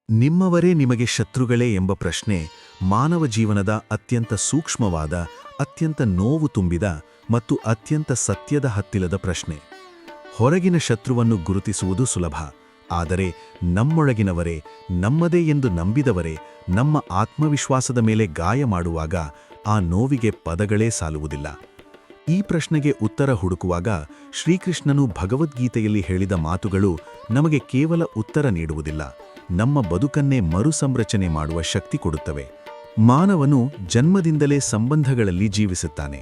ನಿಮ್ಮವರೇ ನಿಮಗೆ ಶತ್ರುಗಳೇ ಎಂಬ ಪ್ರಶ್ನೆ ಮಾನವ ಜೀವನದ ಅತ್ಯಂತ ಸೂಕ್ಷ್ಮವಾದ, ಅತ್ಯಂತ ನೋವು ತುಂಬಿದ ಮತ್ತು ಅತ್ಯಂತ ಸತ್ಯದ ಹತ್ತಿರದ ಪ್ರಶ್ನೆ. ಹೊರಗಿನ ಶತ್ರುವನ್ನು ಗುರುತಿಸುವುದು ಸುಲಭ, ಆದರೆ ನಮ್ಮೊಳಗಿನವರೇ, ನಮ್ಮದೇ ಎಂದು ನಂಬಿದವರೇ ನಮ್ಮ ಆತ್ಮವಿಶ್ವಾಸದ ಮೇಲೆ ಗಾಯ ಮಾಡುವಾಗ ಆ ನೋವಿಗೆ ಪದಗಳೇ ಸಾಲುವುದಿಲ್ಲ. ಈ ಪ್ರಶ್ನೆಗೆ ಉತ್ತರ ಹುಡುಕುವಾಗ ಶ್ರೀಕೃಷ್ಣನು ಭಗವದ್ಗೀತೆಯಲ್ಲಿ ಹೇಳಿದ ಮಾತುಗಳು ನಮಗೆ ಕೇವಲ ಉತ್ತರ ನೀಡುವುದಿಲ್ಲ, ನಮ್ಮ ಬದುಕನ್ನೇ ಮರುಸಂರಚನೆ ಮಾಡುವ ಶಕ್ತಿ ಕೊಡುತ್ತವೆ. ಮಾನವನು ಜನ್ಮದಿಂದಲೇ ಸಂಬಂಧಗಳಲ್ಲಿ ಜೀವಿಸುತ್ತಾನೆ.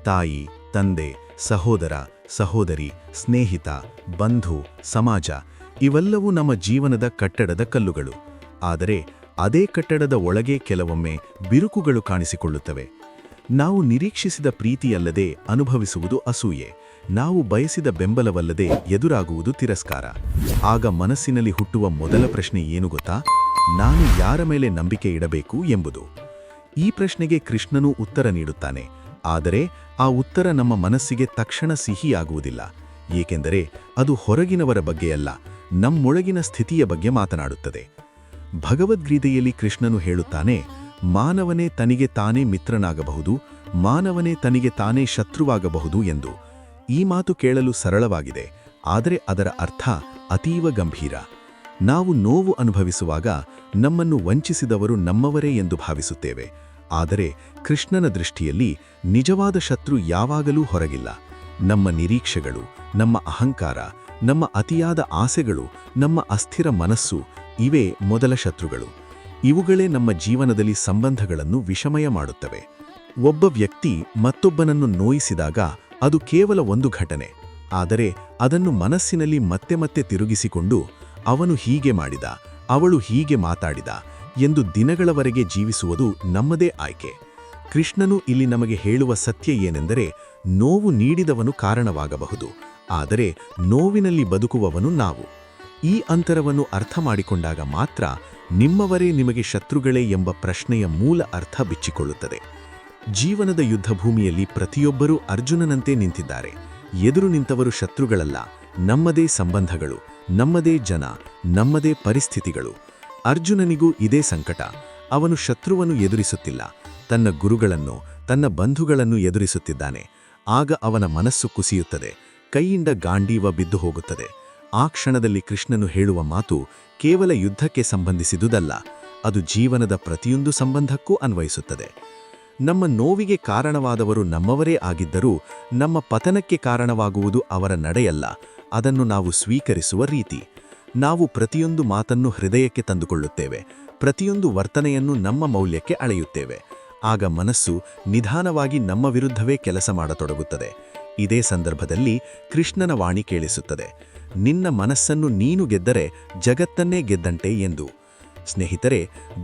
ತಾಯಿ, ತಂದೆ, ಸಹೋದರ, ಸಹೋದರಿ, ಸ್ನೇಹಿತ, ಬಂಧು, ಸಮಾಜ ಇವೆಲ್ಲವೂ ನಮ್ಮ ಜೀವನದ ಕಟ್ಟಡದ ಕಲ್ಲುಗಳು. ಆದರೆ ಅದೇ ಕಟ್ಟಡದ ಒಳಗೆ ಕೆಲವೊಮ್ಮೆ ಬಿರುಕುಗಳು ಕಾಣಿಸಿಕೊಳ್ಳುತ್ತವೆ. ನಾವು ನಿರೀಕ್ಷಿಸಿದ ಪ್ರೀತಿಯಲ್ಲದೆ ಅನುಭವಿಸುವುದು ಅಸೂಯೆ, ನಾವು ಬಯಸಿದ ಬೆಂಬಲವಲ್ಲದೆ ಎದುರಾಗುವುದು ತಿರಸ್ಕಾರ. ಆಗ ಮನಸ್ಸಿನಲ್ಲಿ ಹುಟ್ಟುವ ಮೊದಲ ಪ್ರಶ್ನೆ ಏನು ಗೊತ್ತಾ? ನಾನು ಯಾರ ಮೇಲೆ ನಂಬಿಕೆ ಇಡಬೇಕು ಎಂಬುದು. ಈ ಪ್ರಶ್ನೆಗೆ ಕೃಷ್ಣನು ಉತ್ತರ ನೀಡುತ್ತಾನೆ, ಆದರೆ ಆ ಉತ್ತರ ನಮ್ಮ ಮನಸ್ಸಿಗೆ ತಕ್ಷಣ ಸಿಹಿಯಾಗುವುದಿಲ್ಲ, ಏಕೆಂದರೆ ಅದು ಹೊರಗಿನವರ ಬಗ್ಗೆಯಲ್ಲ, ನಮ್ಮೊಳಗಿನ ಸ್ಥಿತಿಯ ಬಗ್ಗೆ ಮಾತನಾಡುತ್ತದೆ. ಭಗವದ್ಗೀತೆಯಲ್ಲಿ ಕೃಷ್ಣನು ಹೇಳುತ್ತಾನೆ, ಮಾನವನೇ ತನಿಗೆ ತಾನೇ ಮಿತ್ರನಾಗಬಹುದು, ಮಾನವನೇ ತನಿಗೆ ತಾನೇ ಶತ್ರುವಾಗಬಹುದು ಎಂದು. ಈ ಮಾತು ಕೇಳಲು ಸರಳವಾಗಿದೆ, ಆದರೆ ಅದರ ಅರ್ಥ ಅತೀವ ಗಂಭೀರ. ನಾವು ನೋವು ಅನುಭವಿಸುವಾಗ ನಮ್ಮನ್ನು ವಂಚಿಸಿದವರು ನಮ್ಮವರೇ ಎಂದು ಭಾವಿಸುತ್ತೇವೆ, ಆದರೆ ಕೃಷ್ಣನ ದೃಷ್ಟಿಯಲ್ಲಿ ನಿಜವಾದ ಶತ್ರು ಯಾವಾಗಲೂ ಹೊರಗಿಲ್ಲ. ನಮ್ಮ ನಿರೀಕ್ಷೆಗಳು, ನಮ್ಮ ಅಹಂಕಾರ, ನಮ್ಮ ಅತಿಯಾದ ಆಸೆಗಳು, ನಮ್ಮ ಅಸ್ಥಿರ ಮನಸ್ಸು ಇವೇ ಮೊದಲ ಶತ್ರುಗಳು. ಇವುಗಳೇ ನಮ್ಮ ಜೀವನದಲ್ಲಿ ಸಂಬಂಧಗಳನ್ನು ವಿಷಮಯ ಮಾಡುತ್ತವೆ. ಒಬ್ಬ ವ್ಯಕ್ತಿ ಮತ್ತೊಬ್ಬನನ್ನು ನೋಯಿಸಿದಾಗ ಅದು ಕೇವಲ ಒಂದು ಘಟನೆ, ಆದರೆ ಅದನ್ನು ಮನಸ್ಸಿನಲ್ಲಿ ಮತ್ತೆ ಮತ್ತೆ ತಿರುಗಿಸಿಕೊಂಡು ಅವನು ಹೀಗೆ ಮಾಡಿದ, ಅವಳು ಹೀಗೆ ಮಾತಾಡಿದ ಎಂದು ದಿನಗಳವರೆಗೆ ಜೀವಿಸುವುದು ನಮ್ಮದೇ ಆಯ್ಕೆ. ಕೃಷ್ಣನು ಇಲ್ಲಿ ನಮಗೆ ಹೇಳುವ ಸತ್ಯ ಏನೆಂದರೆ, ನೋವು ನೀಡಿದವನು ಕಾರಣವಾಗಬಹುದು, ಆದರೆ ನೋವಿನಲ್ಲಿ ಬದುಕುವವನು ನಾವು. ಈ ಅಂತರವನ್ನು ಅರ್ಥ ಮಾಡಿಕೊಂಡಾಗ ಮಾತ್ರ ನಿಮ್ಮವರೇ ನಿಮಗೆ ಶತ್ರುಗಳೇ ಎಂಬ ಪ್ರಶ್ನೆಯ ಮೂಲ ಅರ್ಥ ಬಿಚ್ಚಿಕೊಳ್ಳುತ್ತದೆ. ಜೀವನದ ಯುದ್ಧಭೂಮಿಯಲ್ಲಿ ಪ್ರತಿಯೊಬ್ಬರೂ ಅರ್ಜುನನಂತೆ ನಿಂತಿದ್ದಾರೆ. ಎದುರು ನಿಂತವರು ಶತ್ರುಗಳಲ್ಲ, ನಮ್ಮದೇ ಸಂಬಂಧಗಳು, ನಮ್ಮದೇ ಜನ, ನಮ್ಮದೇ ಪರಿಸ್ಥಿತಿಗಳು. ಅರ್ಜುನನಿಗೂ ಇದೇ ಸಂಕಟ. ಅವನು ಶತ್ರುವನ್ನು ಎದುರಿಸುತ್ತಿಲ್ಲ, ತನ್ನ ಗುರುಗಳನ್ನು, ತನ್ನ ಬಂಧುಗಳನ್ನು ಎದುರಿಸುತ್ತಿದ್ದಾನೆ. ಆಗ ಅವನ ಮನಸ್ಸು ಕುಸಿಯುತ್ತದೆ, ಕೈಯಿಂದ ಗಾಂಡೀವ ಬಿದ್ದು ಹೋಗುತ್ತದೆ. ಆ ಕ್ಷಣದಲ್ಲಿ ಕೃಷ್ಣನು ಹೇಳುವ ಮಾತು ಕೇವಲ ಯುದ್ಧಕ್ಕೆ ಸಂಬಂಧಿಸಿದುದಲ್ಲ, ಅದು ಜೀವನದ ಪ್ರತಿಯೊಂದು ಸಂಬಂಧಕ್ಕೂ ಅನ್ವಯಿಸುತ್ತದೆ. ನಮ್ಮ ನೋವಿಗೆ ಕಾರಣವಾದವರು ನಮ್ಮವರೇ ಆಗಿದ್ದರೂ ನಮ್ಮ ಪತನಕ್ಕೆ ಕಾರಣವಾಗುವುದು ಅವರ ನಡೆಯಲ್ಲ, ಅದನ್ನು ನಾವು ಸ್ವೀಕರಿಸುವ ರೀತಿ. ನಾವು ಪ್ರತಿಯೊಂದು ಮಾತನ್ನು ಹೃದಯಕ್ಕೆ ತಂದುಕೊಳ್ಳುತ್ತೇವೆ, ಪ್ರತಿಯೊಂದು ವರ್ತನೆಯನ್ನು ನಮ್ಮ ಮೌಲ್ಯಕ್ಕೆ ಅಳೆಯುತ್ತೇವೆ. ಆಗ ಮನಸ್ಸು ನಿಧಾನವಾಗಿ ನಮ್ಮ ವಿರುದ್ಧವೇ ಕೆಲಸ ಮಾಡತೊಡಗುತ್ತದೆ. ಇದೇ ಸಂದರ್ಭದಲ್ಲಿ ಕೃಷ್ಣನ ವಾಣಿ ಕೇಳಿಸುತ್ತದೆ, ನಿನ್ನ ಮನಸ್ಸನ್ನು ನೀನು ಗೆದ್ದರೆ ಜಗತ್ತನ್ನೇ ಗೆದ್ದಂತೆ ಎಂದು. ಸ್ನೇಹಿತರೆ,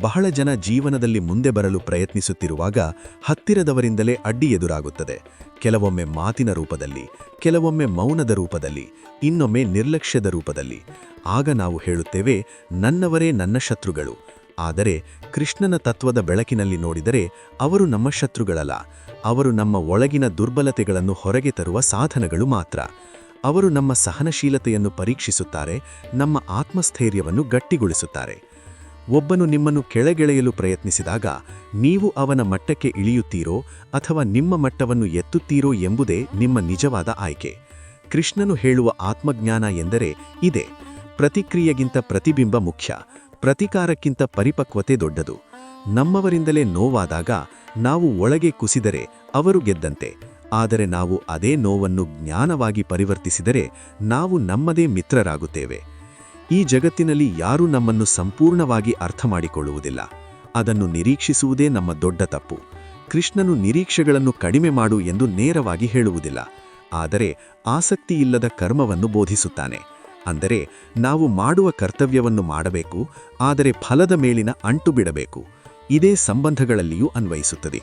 ಬಹಳ ಜನ ಜೀವನದಲ್ಲಿ ಮುಂದೆ ಬರಲು ಪ್ರಯತ್ನಿಸುತ್ತಿರುವಾಗ ಹತ್ತಿರದವರಿಂದಲೇ ಅಡ್ಡಿ ಎದುರಾಗುತ್ತದೆ. ಕೆಲವೊಮ್ಮೆ ಮಾತಿನ ರೂಪದಲ್ಲಿ, ಕೆಲವೊಮ್ಮೆ ಮೌನದ ರೂಪದಲ್ಲಿ, ಇನ್ನೊಮ್ಮೆ ನಿರ್ಲಕ್ಷ್ಯದ ರೂಪದಲ್ಲಿ. ಆಗ ನಾವು ಹೇಳುತ್ತೇವೆ, ನನ್ನವರೇ ನನ್ನ ಶತ್ರುಗಳು. ಆದರೆ ಕೃಷ್ಣನ ತತ್ವದ ಬೆಳಕಿನಲ್ಲಿ ನೋಡಿದರೆ ಅವರು ನಮ್ಮ ಶತ್ರುಗಳಲ್ಲ, ಅವರು ನಮ್ಮ ಒಳಗಿನ ದುರ್ಬಲತೆಗಳನ್ನು ಹೊರಗೆ ತರುವ ಸಾಧನಗಳು ಮಾತ್ರ. ಅವರು ನಮ್ಮ ಸಹನಶೀಲತೆಯನ್ನು ಪರೀಕ್ಷಿಸುತ್ತಾರೆ, ನಮ್ಮ ಆತ್ಮಸ್ಥೈರ್ಯವನ್ನು ಗಟ್ಟಿಗೊಳಿಸುತ್ತಾರೆ. ಒಬ್ಬನು ನಿಮ್ಮನ್ನು ಕೆಳಗೆಳೆಯಲು ಪ್ರಯತ್ನಿಸಿದಾಗ ನೀವು ಅವನ ಮಟ್ಟಕ್ಕೆ ಇಳಿಯುತ್ತೀರೋ ಅಥವಾ ನಿಮ್ಮ ಮಟ್ಟವನ್ನು ಎತ್ತುತ್ತೀರೋ ಎಂಬುದೇ ನಿಮ್ಮ ನಿಜವಾದ ಆಯ್ಕೆ. ಕೃಷ್ಣನು ಹೇಳುವ ಆತ್ಮಜ್ಞಾನ ಎಂದರೆ ಇದೇ, ಪ್ರತಿಕ್ರಿಯೆಗಿಂತ ಪ್ರತಿಬಿಂಬ ಮುಖ್ಯ, ಪ್ರತಿಕಾರಕ್ಕಿಂತ ಪರಿಪಕ್ವತೆ ದೊಡ್ಡದು. ನಮ್ಮವರಿಂದಲೇ ನೋವಾದಾಗ ನಾವು ಒಳಗೆ ಕುಸಿದರೆ ಅವರು ಗೆದ್ದಂತೆ, ಆದರೆ ನಾವು ಅದೇ ನೋವನ್ನು ಜ್ಞಾನವಾಗಿ ಪರಿವರ್ತಿಸಿದರೆ ನಾವು ನಮ್ಮದೇ ಮಿತ್ರರಾಗುತ್ತೇವೆ. ಈ ಜಗತ್ತಿನಲ್ಲಿ ಯಾರೂ ನಮ್ಮನ್ನು ಸಂಪೂರ್ಣವಾಗಿ ಅರ್ಥ ಮಾಡಿಕೊಳ್ಳುವುದಿಲ್ಲ, ಅದನ್ನು ನಿರೀಕ್ಷಿಸುವುದೇ ನಮ್ಮ ದೊಡ್ಡ ತಪ್ಪು. ಕೃಷ್ಣನು ನಿರೀಕ್ಷೆಗಳನ್ನು ಕಡಿಮೆ ಮಾಡು ಎಂದು ನೇರವಾಗಿ ಹೇಳುವುದಿಲ್ಲ, ಆದರೆ ಆಸಕ್ತಿಯಿಲ್ಲದ ಕರ್ಮವನ್ನು ಬೋಧಿಸುತ್ತಾನೆ. ಅಂದರೆ ನಾವು ಮಾಡುವ ಕರ್ತವ್ಯವನ್ನು ಮಾಡಬೇಕು, ಆದರೆ ಫಲದ ಮೇಲಿನ ಅಂಟು ಬಿಡಬೇಕು. ಇದೇ ಸಂಬಂಧಗಳಲ್ಲಿಯೂ ಅನ್ವಯಿಸುತ್ತದೆ.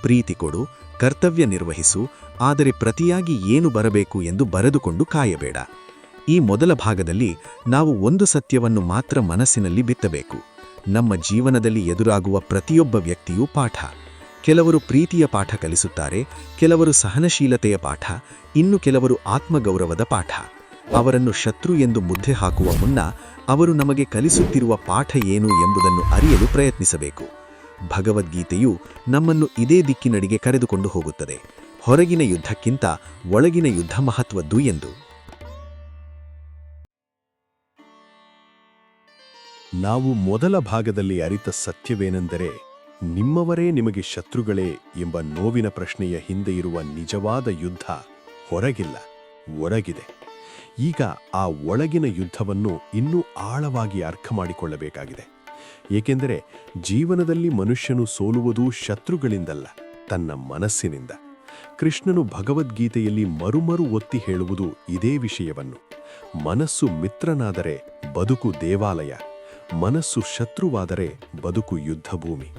ಪ್ರೀತಿ ಕೊಡು, ಕರ್ತವ್ಯ ನಿರ್ವಹಿಸು, ಆದರೆ ಪ್ರತಿಯಾಗಿ ಏನು ಬರಬೇಕು ಎಂದು ಬರೆದುಕೊಂಡು ಕಾಯಬೇಡ. ಈ ಮೊದಲ ಭಾಗದಲ್ಲಿ ನಾವು ಒಂದು ಸತ್ಯವನ್ನು ಮಾತ್ರ ಮನಸ್ಸಿನಲ್ಲಿ ಬಿತ್ತಬೇಕು, ನಮ್ಮ ಜೀವನದಲ್ಲಿ ಎದುರಾಗುವ ಪ್ರತಿಯೊಬ್ಬ ವ್ಯಕ್ತಿಯೂ ಪಾಠ. ಕೆಲವರು ಪ್ರೀತಿಯ ಪಾಠ ಕಲಿಸುತ್ತಾರೆ, ಕೆಲವರು ಸಹನಶೀಲತೆಯ ಪಾಠ, ಇನ್ನು ಕೆಲವರು ಆತ್ಮಗೌರವದ ಪಾಠ. ಅವರನ್ನು ಶತ್ರು ಎಂದು ಮುದ್ರೆ ಹಾಕುವ ಮುನ್ನ ಅವರು ನಮಗೆ ಕಲಿಸುತ್ತಿರುವ ಪಾಠ ಏನು ಎಂಬುದನ್ನು ಅರಿಯಲು ಪ್ರಯತ್ನಿಸಬೇಕು. ಭಗವದ್ಗೀತೆಯು ನಮ್ಮನ್ನು ಇದೇ ದಿಕ್ಕಿನಡೆಗೆ ಕರೆದುಕೊಂಡು ಹೋಗುತ್ತದೆ, ಹೊರಗಿನ ಯುದ್ಧಕ್ಕಿಂತ ಒಳಗಿನ ಯುದ್ಧ ಮಹತ್ವದ್ದು ಎಂದು. ನಾವು ಮೊದಲ ಭಾಗದಲ್ಲಿ ಅರಿತ ಸತ್ಯವೇನೆಂದರೆ, ನಿಮ್ಮವರೇ ನಿಮಗೆ ಶತ್ರುಗಳೇ ಎಂಬ ನೋವಿನ ಪ್ರಶ್ನೆಯ ಹಿಂದೆ ಇರುವ ನಿಜವಾದ ಯುದ್ಧ ಹೊರಗಿಲ್ಲ, ಒಳಗಿದೆ. ಈಗ ಆ ಒಳಗಿನ ಯುದ್ಧವನ್ನು ಇನ್ನೂ ಆಳವಾಗಿ ಅರ್ಥ ಮಾಡಿಕೊಳ್ಳಬೇಕಾಗಿದೆ. ಏಕೆಂದರೆ ಜೀವನದಲ್ಲಿ ಮನುಷ್ಯನು ಸೋಲುವುದೂ ಶತ್ರುಗಳಿಂದಲ್ಲ, ತನ್ನ ಮನಸ್ಸಿನಿಂದ. ಕೃಷ್ಣನು ಭಗವದ್ಗೀತೆಯಲ್ಲಿ ಮರುಮರು ಒತ್ತಿ ಹೇಳುವುದು ಇದೇ ವಿಷಯವನ್ನು. ಮನಸ್ಸು ಮಿತ್ರನಾದರೆ ಬದುಕು ದೇವಾಲಯ, ಮನಸ್ಸು ಶತ್ರುವಾದರೆ ಬದುಕು ಯುದ್ಧಭೂಮಿ.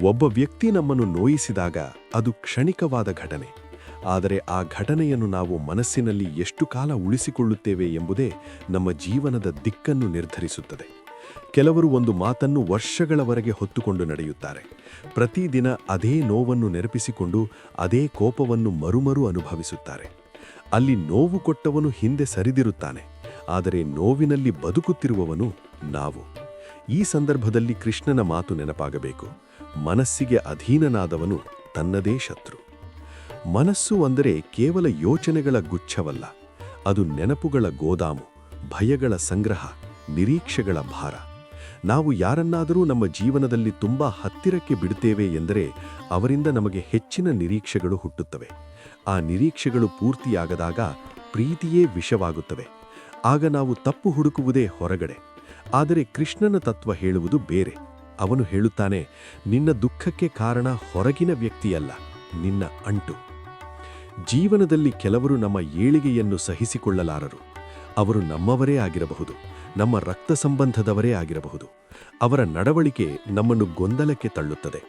ಒಬ್ಬ ವ್ಯಕ್ತಿ ನಮ್ಮನ್ನು ನೋಯಿಸಿದಾಗ ಅದು ಕ್ಷಣಿಕವಾದ ಘಟನೆ, ಆದರೆ ಆ ಘಟನೆಯನ್ನು ನಾವು ಮನಸ್ಸಿನಲ್ಲಿ ಎಷ್ಟು ಕಾಲ ಉಳಿಸಿಕೊಳ್ಳುತ್ತೇವೆ ಎಂಬುದೇ ನಮ್ಮ ಜೀವನದ ದಿಕ್ಕನ್ನು ನಿರ್ಧರಿಸುತ್ತದೆ. ಕೆಲವರು ಒಂದು ಮಾತನ್ನು ವರ್ಷಗಳವರೆಗೆ ಹೊತ್ತುಕೊಂಡು ನಡೆಯುತ್ತಾರೆ. ಪ್ರತಿದಿನ ಅದೇ ನೋವನ್ನು ನೆನಪಿಸಿಕೊಂಡು ಅದೇ ಕೋಪವನ್ನು ಮರುಮರು ಅನುಭವಿಸುತ್ತಾರೆ. ಅಲ್ಲಿ ನೋವು ಕೊಟ್ಟವನು ಹಿಂದೆ ಸರಿದಿರುತ್ತಾನೆ, ಆದರೆ ನೋವಿನಲ್ಲಿ ಬದುಕುತ್ತಿರುವವನು ನಾವು. ಈ ಸಂದರ್ಭದಲ್ಲಿ ಕೃಷ್ಣನ ಮಾತು ನೆನಪಾಗಬೇಕು. ಮನಸ್ಸಿಗೆ ಅಧೀನನಾದವನು ತನ್ನದೇ ಶತ್ರು. ಮನಸ್ಸು ಅಂದರೆ ಕೇವಲ ಯೋಚನೆಗಳ ಗುಚ್ಛವಲ್ಲ, ಅದು ನೆನಪುಗಳ ಗೋದಾಮು, ಭಯಗಳ ಸಂಗ್ರಹ, ನಿರೀಕ್ಷೆಗಳ ಭಾರ. ನಾವು ಯಾರನ್ನಾದರೂ ನಮ್ಮ ಜೀವನದಲ್ಲಿ ತುಂಬಾ ಹತ್ತಿರಕ್ಕೆ ಬಿಡುತ್ತೇವೆ ಎಂದರೆ ಅವರಿಂದ ನಮಗೆ ಹೆಚ್ಚಿನ ನಿರೀಕ್ಷೆಗಳು ಹುಟ್ಟುತ್ತವೆ. ಆ ನಿರೀಕ್ಷೆಗಳು ಪೂರ್ತಿಯಾಗದಾಗ ಪ್ರೀತಿಯೇ ವಿಷವಾಗುತ್ತವೆ. ಆಗ ನಾವು ತಪ್ಪು ಹುಡುಕುವುದೇ ಹೊರಗಡೆ. ಆದರೆ ಕೃಷ್ಣನ ತತ್ವ ಹೇಳುವುದು ಬೇರೆ. ಅವನು ಹೇಳುತ್ತಾನೆ, ನಿನ್ನ ದುಃಖಕ್ಕೆ ಕಾರಣ ಹೊರಗಿನ ವ್ಯಕ್ತಿಯಲ್ಲ, ನಿನ್ನ ಅಂಟು. ಜೀವನದಲ್ಲಿ ಕೆಲವರು ನಮ್ಮ ಏಳಿಗೆಯನ್ನು ಸಹಿಸಿಕೊಳ್ಳಲಾರರು. ಅವರು ನಮ್ಮವರೇ ಆಗಿರಬಹುದು, ನಮ್ಮ ರಕ್ತ ಸಂಬಂಧದವರೇ ಆಗಿರಬಹುದು. ಅವರ ನಡವಳಿಕೆ ನಮ್ಮನ್ನು ಗೊಂದಲಕ್ಕೆ ತಳ್ಳುತ್ತದೆ.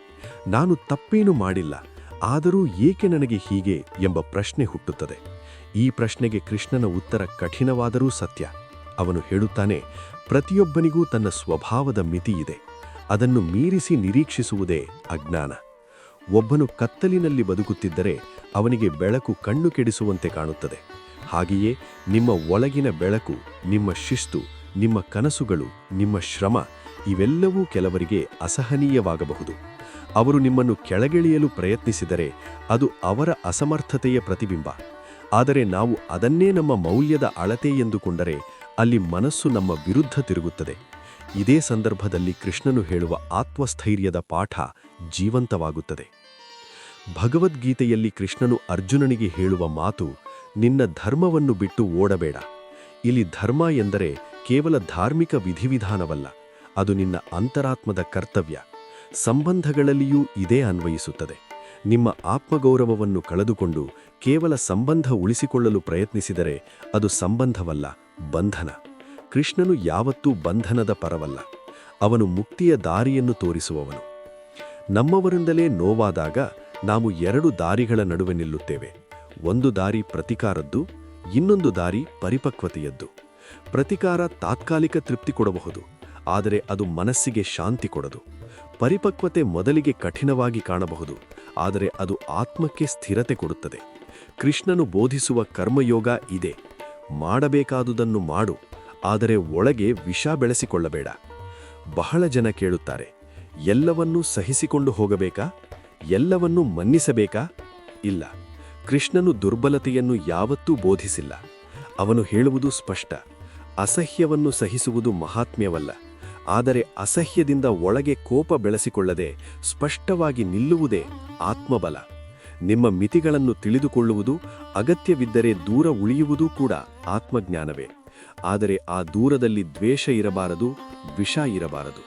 ನಾನು ತಪ್ಪೇನೂ ಮಾಡಿಲ್ಲ, ಆದರೂ ಏಕೆ ನನಗೆ ಹೀಗೆ ಎಂಬ ಪ್ರಶ್ನೆ ಹುಟ್ಟುತ್ತದೆ. ಈ ಪ್ರಶ್ನೆಗೆ ಕೃಷ್ಣನ ಉತ್ತರ ಕಠಿಣವಾದರೂ ಸತ್ಯ. ಅವನು ಹೇಳುತ್ತಾನೆ, ಪ್ರತಿಯೊಬ್ಬನಿಗೂ ತನ್ನ ಸ್ವಭಾವದ ಮಿತಿಯಿದೆ, ಅದನ್ನು ಮೀರಿಸಿ ನಿರೀಕ್ಷಿಸುವುದೇ ಅಜ್ಞಾನ. ಒಬ್ಬನು ಕತ್ತಲಿನಲ್ಲಿ ಬದುಕುತ್ತಿದ್ದರೆ ಅವನಿಗೆ ಬೆಳಕು ಕಣ್ಣು ಕೆಡಿಸುವಂತೆ ಕಾಣುತ್ತದೆ. ಹಾಗೆಯೇ ನಿಮ್ಮ ಒಳಗಿನ ಬೆಳಕು, ನಿಮ್ಮ ಶಿಸ್ತು, ನಿಮ್ಮ ಕನಸುಗಳು, ನಿಮ್ಮ ಶ್ರಮ ಇವೆಲ್ಲವೂ ಕೆಲವರಿಗೆ ಅಸಹನೀಯವಾಗಬಹುದು. ಅವರು ನಿಮ್ಮನ್ನು ಕೆಳಗಿಳಿಯಲು ಪ್ರಯತ್ನಿಸಿದರೆ ಅದು ಅವರ ಅಸಮರ್ಥತೆಯ ಪ್ರತಿಬಿಂಬ. ಆದರೆ ನಾವು ಅದನ್ನೇ ನಮ್ಮ ಮೌಲ್ಯದ ಅಳತೆ ಎಂದುಕೊಂಡರೆ ಅಲ್ಲಿ ಮನಸ್ಸು ನಮ್ಮ ವಿರುದ್ಧ ತಿರುಗುತ್ತದೆ. ಇದೇ ಸಂದರ್ಭದಲ್ಲಿ ಕೃಷ್ಣನು ಹೇಳುವ ಆತ್ಮಸ್ಥೈರ್ಯದ ಪಾಠ ಜೀವಂತವಾಗುತ್ತದೆ. ಭಗವದ್ಗೀತೆಯಲ್ಲಿ ಕೃಷ್ಣನು ಅರ್ಜುನನಿಗೆ ಹೇಳುವ ಮಾತು, ನಿನ್ನ ಧರ್ಮವನ್ನು ಬಿಟ್ಟು ಓಡಬೇಡ. ಇಲ್ಲಿ ಧರ್ಮ ಎಂದರೆ ಕೇವಲ ಧಾರ್ಮಿಕ ವಿಧಿವಿಧಾನವಲ್ಲ, ಅದು ನಿನ್ನ ಅಂತರಾತ್ಮದ ಕರ್ತವ್ಯ. ಸಂಬಂಧಗಳಲ್ಲಿಯೂ ಇದೇ ಅನ್ವಯಿಸುತ್ತದೆ. ನಿಮ್ಮ ಆತ್ಮಗೌರವವನ್ನು ಕಳೆದುಕೊಂಡು ಕೇವಲ ಸಂಬಂಧ ಉಳಿಸಿಕೊಳ್ಳಲು ಪ್ರಯತ್ನಿಸಿದರೆ ಅದು ಸಂಬಂಧವಲ್ಲ, ಬಂಧನ. ಕೃಷ್ಣನು ಯಾವತ್ತೂ ಬಂಧನದ ಪರವಲ್ಲ, ಅವನು ಮುಕ್ತಿಯ ದಾರಿಯನ್ನು ತೋರಿಸುವವನು. ನಮ್ಮವರಿಂದಲೇ ನೋವಾದಾಗ ನಾವು ಎರಡು ದಾರಿಗಳ ನಡುವೆ ನಿಲ್ಲುತ್ತೇವೆ. ಒಂದು ದಾರಿ ಪ್ರತಿಕಾರದ್ದು, ಇನ್ನೊಂದು ದಾರಿ ಪರಿಪಕ್ವತೆಯದ್ದು. ಪ್ರತಿಕಾರ ತಾತ್ಕಾಲಿಕ ತೃಪ್ತಿ ಕೊಡಬಹುದು, ಆದರೆ ಅದು ಮನಸ್ಸಿಗೆ ಶಾಂತಿ ಕೊಡದು. ಪರಿಪಕ್ವತೆ ಮೊದಲಿಗೆ ಕಠಿಣವಾಗಿ ಕಾಣಬಹುದು, ಆದರೆ ಅದು ಆತ್ಮಕ್ಕೆ ಸ್ಥಿರತೆ ಕೊಡುತ್ತದೆ. ಕೃಷ್ಣನು ಬೋಧಿಸುವ ಕರ್ಮಯೋಗ ಇದೆ. ಮಾಡಬೇಕಾದುದನ್ನು ಮಾಡು, ಆದರೆ ಒಳಗೆ ವಿಷ ಬೆಳೆಸಿಕೊಳ್ಳಬೇಡ. ಬಹಳ ಜನ ಕೇಳುತ್ತಾರೆ, ಎಲ್ಲವನ್ನೂ ಸಹಿಸಿಕೊಂಡು ಹೋಗಬೇಕಾ? ಎಲ್ಲವನ್ನೂ ಮನ್ನಿಸಬೇಕಾ? ಇಲ್ಲ, ಕೃಷ್ಣನು ದುರ್ಬಲತೆಯನ್ನು ಯಾವತ್ತೂ ಬೋಧಿಸಿಲ್ಲ. ಅವನು ಹೇಳುವುದು ಸ್ಪಷ್ಟ, ಅಸಹ್ಯವನ್ನು ಸಹಿಸುವುದು ಮಹಾತ್ಮ್ಯವಲ್ಲ, ಆದರೆ ಅಸಹ್ಯದಿಂದ ಒಳಗೆ ಕೋಪ ಬೆಳೆಸಿಕೊಳ್ಳದೆ ಸ್ಪಷ್ಟವಾಗಿ ನಿಲ್ಲುವುದೇ ಆತ್ಮಬಲ. ನಿಮ್ಮ ಮಿತಿಗಳನ್ನು ತಿಳಿದುಕೊಳ್ಳುವುದು, ಅಗತ್ಯವಿದ್ದರೆ ದೂರ ಉಳಿಯುವುದೂ ಕೂಡ ಆತ್ಮಜ್ಞಾನವೇ. ಆದರೆ ಆ ದೂರದಲ್ಲಿ ದ್ವೇಷ ಇರಬಾರದು, ವಿಷ ಇರಬಾರದು.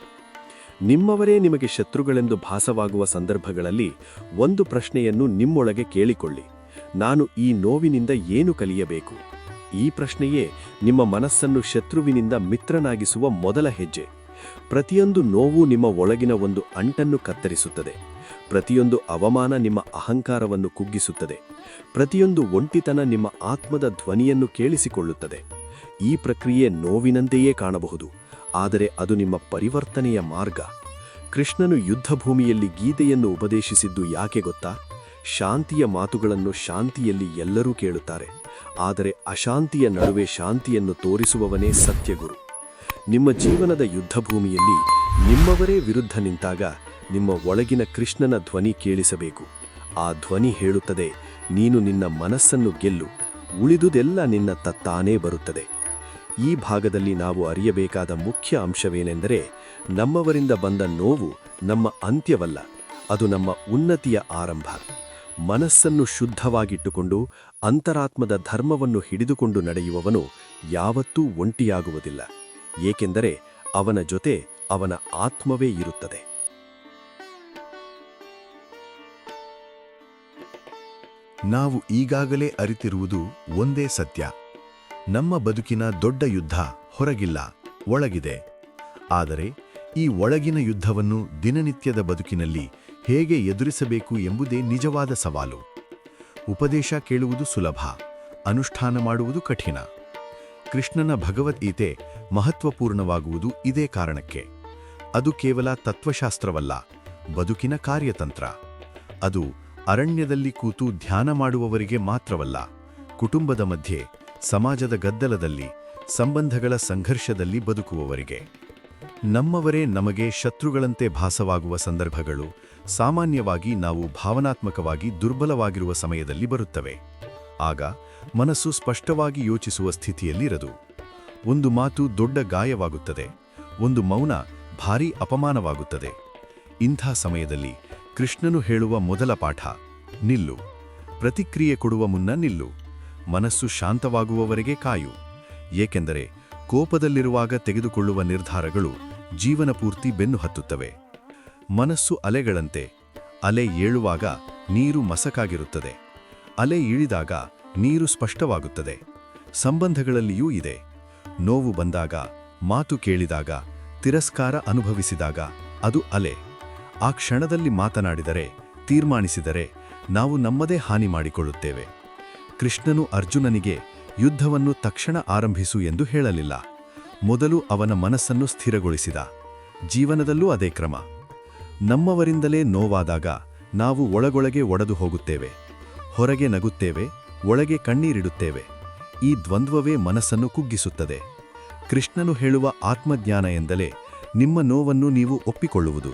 ನಿಮ್ಮವರೇ ನಿಮಗೆ ಶತ್ರುಗಳೆಂದು ಭಾಸವಾಗುವ ಸಂದರ್ಭಗಳಲ್ಲಿ ಒಂದು ಪ್ರಶ್ನೆಯನ್ನು ನಿಮ್ಮೊಳಗೆ ಕೇಳಿಕೊಳ್ಳಿ, ನಾನು ಈ ನೋವಿನಿಂದ ಏನು ಕಲಿಯಬೇಕು? ಈ ಪ್ರಶ್ನೆಯೇ ನಿಮ್ಮ ಮನಸ್ಸನ್ನು ಶತ್ರುವಿನಿಂದ ಮಿತ್ರನಾಗಿಸುವ ಮೊದಲ ಹೆಜ್ಜೆ. ಪ್ರತಿಯೊಂದು ನೋವು ನಿಮ್ಮ ಒಳಗಿನ ಒಂದು ಅಂಟನ್ನು ಕತ್ತರಿಸುತ್ತದೆ. ಪ್ರತಿಯೊಂದು ಅವಮಾನ ನಿಮ್ಮ ಅಹಂಕಾರವನ್ನು ಕುಗ್ಗಿಸುತ್ತದೆ. ಪ್ರತಿಯೊಂದು ಒಂಟಿತನ ನಿಮ್ಮ ಆತ್ಮದ ಧ್ವನಿಯನ್ನು ಕೇಳಿಸಿಕೊಳ್ಳುತ್ತದೆ. ಈ ಪ್ರಕ್ರಿಯೆ ನೋವಿನಂತೆಯೇ ಕಾಣಬಹುದು, ಆದರೆ ಅದು ನಿಮ್ಮ ಪರಿವರ್ತನೆಯ ಮಾರ್ಗ. ಕೃಷ್ಣನು ಯುದ್ಧಭೂಮಿಯಲ್ಲಿ ಗೀತೆಯನ್ನು ಉಪದೇಶಿಸಿದ್ದು ಯಾಕೆ ಗೊತ್ತಾ? ಶಾಂತಿಯ ಮಾತುಗಳನ್ನು ಶಾಂತಿಯಲ್ಲಿ ಎಲ್ಲರೂ ಕೇಳುತ್ತಾರೆ, ಆದರೆ ಅಶಾಂತಿಯ ನಡುವೆ ಶಾಂತಿಯನ್ನು ತೋರಿಸುವವನೇ ಸತ್ಯಗುರು. ನಿಮ್ಮ ಜೀವನದ ಯುದ್ಧಭೂಮಿಯಲ್ಲಿ ನಿಮ್ಮವರೇ ವಿರುದ್ಧ ನಿಂತಾಗ ನಿಮ್ಮ ಒಳಗಿನ ಕೃಷ್ಣನ ಧ್ವನಿ ಕೇಳಿಸಬೇಕು. ಆ ಧ್ವನಿ ಹೇಳುತ್ತದೆ, ನೀನು ನಿನ್ನ ಮನಸ್ಸನ್ನು ಗೆಲ್ಲು, ಉಳಿದುದೆಲ್ಲ ನಿನ್ನ ತಾನೇ ಬರುತ್ತದೆ. ಈ ಭಾಗದಲ್ಲಿ ನಾವು ಅರಿಯಬೇಕಾದ ಮುಖ್ಯ ಅಂಶವೇನೆಂದರೆ, ನಮ್ಮವರಿಂದ ಬಂದ ನೋವು ನಮ್ಮ ಅಂತ್ಯವಲ್ಲ, ಅದು ನಮ್ಮ ಉನ್ನತಿಯ ಆರಂಭ. ಮನಸ್ಸನ್ನು ಶುದ್ಧವಾಗಿಟ್ಟುಕೊಂಡು ಅಂತರಾತ್ಮದ ಧರ್ಮವನ್ನು ಹಿಡಿದುಕೊಂಡು ನಡೆಯುವವನು ಯಾವತ್ತೂ ಒಂಟಿಯಾಗುವುದಿಲ್ಲ, ಏಕೆಂದರೆ ಅವನ ಜೊತೆ ಅವನ ಆತ್ಮವೇ ಇರುತ್ತದೆ. ನಾವು ಈಗಾಗಲೇ ಅರಿತಿರುವುದು ಒಂದೇ ಸತ್ಯ. ನಮ್ಮ ಬದುಕಿನ ದೊಡ್ಡ ಯುದ್ಧ ಹೊರಗಿಲ್ಲ, ಒಳಗಿದೆ. ಆದರೆ ಈ ಒಳಗಿನ ಯುದ್ಧವನ್ನು ದಿನನಿತ್ಯದ ಬದುಕಿನಲ್ಲಿ ಹೇಗೆ ಎದುರಿಸಬೇಕು ಎಂಬುದೇ ನಿಜವಾದ ಸವಾಲು. ಉಪದೇಶ ಕೇಳುವುದು ಸುಲಭ, ಅನುಷ್ಠಾನ ಮಾಡುವುದು ಕಠಿಣ. ಕೃಷ್ಣನ ಭಗವದ್ಗೀತೆ ಮಹತ್ವಪೂರ್ಣವಾಗುವುದು ಇದೇ ಕಾರಣಕ್ಕೆ. ಅದು ಕೇವಲ ತತ್ವಶಾಸ್ತ್ರವಲ್ಲ, ಬದುಕಿನ ಕಾರ್ಯತಂತ್ರ. ಅದು ಅರಣ್ಯದಲ್ಲಿ ಕೂತು ಧ್ಯಾನ ಮಾಡುವವರಿಗೆ ಮಾತ್ರವಲ್ಲ, ಕುಟುಂಬದ ಮಧ್ಯೆ, ಸಮಾಜದ ಗದ್ದಲದಲ್ಲಿ, ಸಂಬಂಧಗಳ ಸಂಘರ್ಷದಲ್ಲಿ ಬದುಕುವವರಿಗೆ. ನಮ್ಮವರೇ ನಮಗೆ ಶತ್ರುಗಳಂತೆ ಭಾಸವಾಗುವ ಸಂದರ್ಭಗಳು ಸಾಮಾನ್ಯವಾಗಿ ನಾವು ಭಾವನಾತ್ಮಕವಾಗಿ ದುರ್ಬಲವಾಗಿರುವ ಸಮಯದಲ್ಲಿ ಬರುತ್ತವೆ. ಆಗ ಮನಸ್ಸು ಸ್ಪಷ್ಟವಾಗಿ ಯೋಚಿಸುವ ಸ್ಥಿತಿಯಲ್ಲಿರದು. ಒಂದು ಮಾತು ದೊಡ್ಡ ಗಾಯವಾಗುತ್ತದೆ, ಒಂದು ಮೌನ ಭಾರೀ ಅಪಮಾನವಾಗುತ್ತದೆ. ಇಂಥ ಸಮಯದಲ್ಲಿ ಕೃಷ್ಣನು ಹೇಳುವ ಮೊದಲ ಪಾಠ, ನಿಲ್ಲು. ಪ್ರತಿಕ್ರಿಯೆ ಕೊಡುವ ಮುನ್ನ ನಿಲ್ಲು. ಮನಸ್ಸು ಶಾಂತವಾಗುವವರೆಗೆ ಕಾಯು. ಏಕೆಂದರೆ ಕೋಪದಲ್ಲಿರುವಾಗ ತೆಗೆದುಕೊಳ್ಳುವ ನಿರ್ಧಾರಗಳು ಜೀವನ ಪೂರ್ತಿ ಬೆನ್ನು ಹತ್ತುತ್ತವೆ. ಮನಸ್ಸು ಅಲೆಗಳಂತೆ. ಅಲೆ ಏಳುವಾಗ ನೀರು ಮಸಕಾಗಿರುತ್ತದೆ, ಅಲೆ ಇಳಿದಾಗ ನೀರು ಸ್ಪಷ್ಟವಾಗುತ್ತದೆ. ಸಂಬಂಧಗಳಲ್ಲಿಯೂ ಇದೆ. ನೋವು ಬಂದಾಗ, ಮಾತು ಕೇಳಿದಾಗ, ತಿರಸ್ಕಾರ ಅನುಭವಿಸಿದಾಗ ಅದು ಅಲೆ. ಆ ಕ್ಷಣದಲ್ಲಿ ಮಾತನಾಡಿದರೆ, ತೀರ್ಮಾನಿಸಿದರೆ ನಾವು ನಮ್ಮದೇ ಹಾನಿ ಮಾಡಿಕೊಳ್ಳುತ್ತೇವೆ. ಕೃಷ್ಣನು ಅರ್ಜುನನಿಗೆ ಯುದ್ಧವನ್ನು ತಕ್ಷಣ ಆರಂಭಿಸು ಎಂದು ಹೇಳಲಿಲ್ಲ. ಮೊದಲು ಅವನ ಮನಸ್ಸನ್ನು ಸ್ಥಿರಗೊಳಿಸಿದ. ಜೀವನದಲ್ಲೂ ಅದೇ ಕ್ರಮ. ನಮ್ಮವರಿಂದಲೇ ನೋವಾದಾಗ ನಾವು ಒಳಗೊಳಗೆ ಒಡೆದು ಹೋಗುತ್ತೇವೆ. ಹೊರಗೆ ನಗುತ್ತೇವೆ, ಒಳಗೆ ಕಣ್ಣೀರಿಡುತ್ತೇವೆ. ಈ ದ್ವಂದ್ವವೇ ಮನಸ್ಸನ್ನು ಕುಗ್ಗಿಸುತ್ತದೆ. ಕೃಷ್ಣನು ಹೇಳುವ ಆತ್ಮಜ್ಞಾನ ಎಂದಲೇ ನಿಮ್ಮ ನೋವನ್ನು ನೀವು ಒಪ್ಪಿಕೊಳ್ಳುವುದು.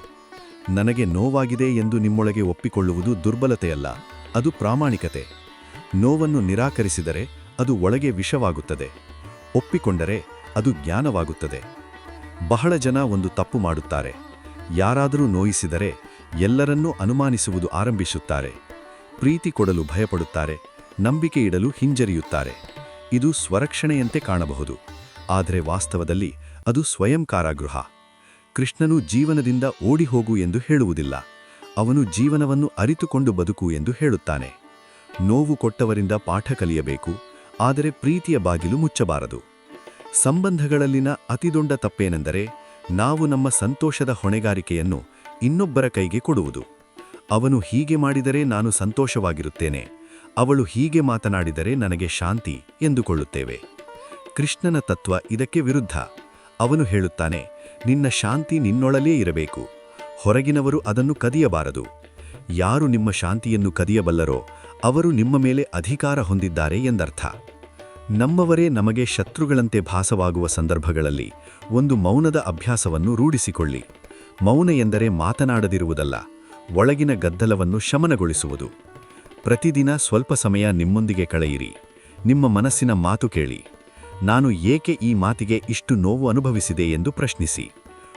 ನನಗೆ ನೋವಾಗಿದೆ ಎಂದು ನಿಮ್ಮೊಳಗೆ ಒಪ್ಪಿಕೊಳ್ಳುವುದು ದುರ್ಬಲತೆಯಲ್ಲ, ಅದು ಪ್ರಾಮಾಣಿಕತೆ. ನೋವನ್ನು ನಿರಾಕರಿಸಿದರೆ ಅದು ಒಳಗೆ ವಿಷವಾಗುತ್ತದೆ. ಒಪ್ಪಿಕೊಂಡರೆ ಅದು ಜ್ಞಾನವಾಗುತ್ತದೆ. ಬಹಳ ಜನ ಒಂದು ತಪ್ಪು ಮಾಡುತ್ತಾರೆ. ಯಾರಾದರೂ ನೋಯಿಸಿದರೆ ಎಲ್ಲರನ್ನೂ ಅನುಮಾನಿಸುವುದು ಆರಂಭಿಸುತ್ತಾರೆ. ಪ್ರೀತಿ ಕೊಡಲು ಭಯಪಡುತ್ತಾರೆ, ನಂಬಿಕೆ ಇಡಲು ಹಿಂಜರಿಯುತ್ತಾರೆ. ಇದು ಸ್ವರಕ್ಷಣೆಯಂತೆ ಕಾಣಬಹುದು, ಆದರೆ ವಾಸ್ತವದಲ್ಲಿ ಅದು ಸ್ವಯಂ ಕಾರಾಗೃಹ. ಕೃಷ್ಣನು ಜೀವನದಿಂದ ಓಡಿಹೋಗು ಎಂದು ಹೇಳುವುದಿಲ್ಲ, ಅವನು ಜೀವನವನ್ನು ಅರಿತುಕೊಂಡು ಬದುಕು ಎಂದು ಹೇಳುತ್ತಾನೆ. ನೋವು ಕೊಟ್ಟವರಿಂದ ಪಾಠ ಕಲಿಯಬೇಕು, ಆದರೆ ಪ್ರೀತಿಯ ಬಾಗಿಲು ಮುಚ್ಚಬಾರದು. ಸಂಬಂಧಗಳಲ್ಲಿನ ಅತಿದೊಡ್ಡ ತಪ್ಪೇನೆಂದರೆ ನಾವು ನಮ್ಮ ಸಂತೋಷದ ಹೊಣೆಗಾರಿಕೆಯನ್ನು ಇನ್ನೊಬ್ಬರ ಕೈಗೆ ಕೊಡುವುದು. ಅವನು ಹೀಗೆ ಮಾಡಿದರೆ ನಾನು ಸಂತೋಷವಾಗಿರುತ್ತೇನೆ, ಅವಳು ಹೀಗೆ ಮಾತನಾಡಿದರೆ ನನಗೆ ಶಾಂತಿ ಎಂದುಕೊಳ್ಳುತ್ತೇವೆ. ಕೃಷ್ಣನ ತತ್ವ ಇದಕ್ಕೆ ವಿರುದ್ಧ. ಅವನು ಹೇಳುತ್ತಾನೆ, ನಿನ್ನ ಶಾಂತಿ ನಿನ್ನೊಳಲೇ ಇರಬೇಕು, ಹೊರಗಿನವರು ಅದನ್ನು ಕದಿಯಬಾರದು. ಯಾರು ನಿಮ್ಮ ಶಾಂತಿಯನ್ನು ಕದಿಯಬಲ್ಲರೋ ಅವರು ನಿಮ್ಮ ಮೇಲೆ ಅಧಿಕಾರ ಹೊಂದಿದ್ದಾರೆ ಎಂದರ್ಥ. ನಮ್ಮವರೇ ನಮಗೆ ಶತ್ರುಗಳಂತೆ ಭಾಸವಾಗುವ ಸಂದರ್ಭಗಳಲ್ಲಿ ಒಂದು ಮೌನದ ಅಭ್ಯಾಸವನ್ನು ರೂಢಿಸಿಕೊಳ್ಳಿ. ಮೌನ ಎಂದರೆ ಮಾತನಾಡದಿರುವುದಲ್ಲ, ಒಳಗಿನ ಗದ್ದಲವನ್ನು ಶಮನಗೊಳಿಸುವುದು. ಪ್ರತಿದಿನ ಸ್ವಲ್ಪ ಸಮಯ ನಿಮ್ಮೊಂದಿಗೆ ಕಳೆಯಿರಿ. ನಿಮ್ಮ ಮನಸ್ಸಿನ ಮಾತು ಕೇಳಿ. ನಾನು ಏಕೆ ಈ ಮಾತಿಗೆ ಇಷ್ಟು ನೋವು ಅನುಭವಿಸಿದೆ ಎಂದು ಪ್ರಶ್ನಿಸಿ.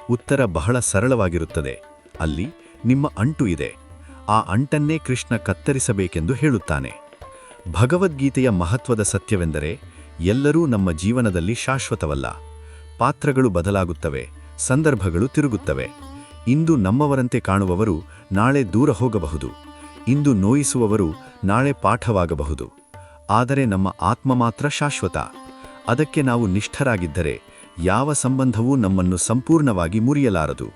ಉತ್ತರ ಬಹಳ ಸರಳವಾಗಿರುತ್ತದೆ. ಅಲ್ಲಿ ನಿಮ್ಮ ಅಂಟು ಇದೆ. ಆ ಅಂಟನ್ನೇ ಕೃಷ್ಣ ಕತ್ತರಿಸಬೇಕೆಂದು ಹೇಳುತ್ತಾನೆ. ಭಗವದ್ಗೀತೆಯ ಮಹತ್ವದ ಸತ್ಯವೆಂದರೆ ಎಲ್ಲರೂ ನಮ್ಮ ಜೀವನದಲ್ಲಿ ಶಾಶ್ವತವಲ್ಲ. ಪಾತ್ರಗಳು ಬದಲಾಗುತ್ತವೆ, ಸಂದರ್ಭಗಳು ತಿರುಗುತ್ತವೆ. ಇಂದು ನಮ್ಮವರಂತೆ ಕಾಣುವವರು ನಾಳೆ ದೂರ ಹೋಗಬಹುದು. ಇಂದು ನೋಯಿಸುವವರು ನಾಳೆ ಪಾಠವಾಗಬಹುದು. ಆದರೆ ನಮ್ಮ ಆತ್ಮ ಮಾತ್ರ ಶಾಶ್ವತ. ಅದಕ್ಕೆ ನಾವು ನಿಷ್ಠರಾಗಿದ್ದರೆ ಯಾವ ಸಂಬಂಧವೂ ನಮ್ಮನ್ನು ಸಂಪೂರ್ಣವಾಗಿ ಮುರಿಯಲಾರದು.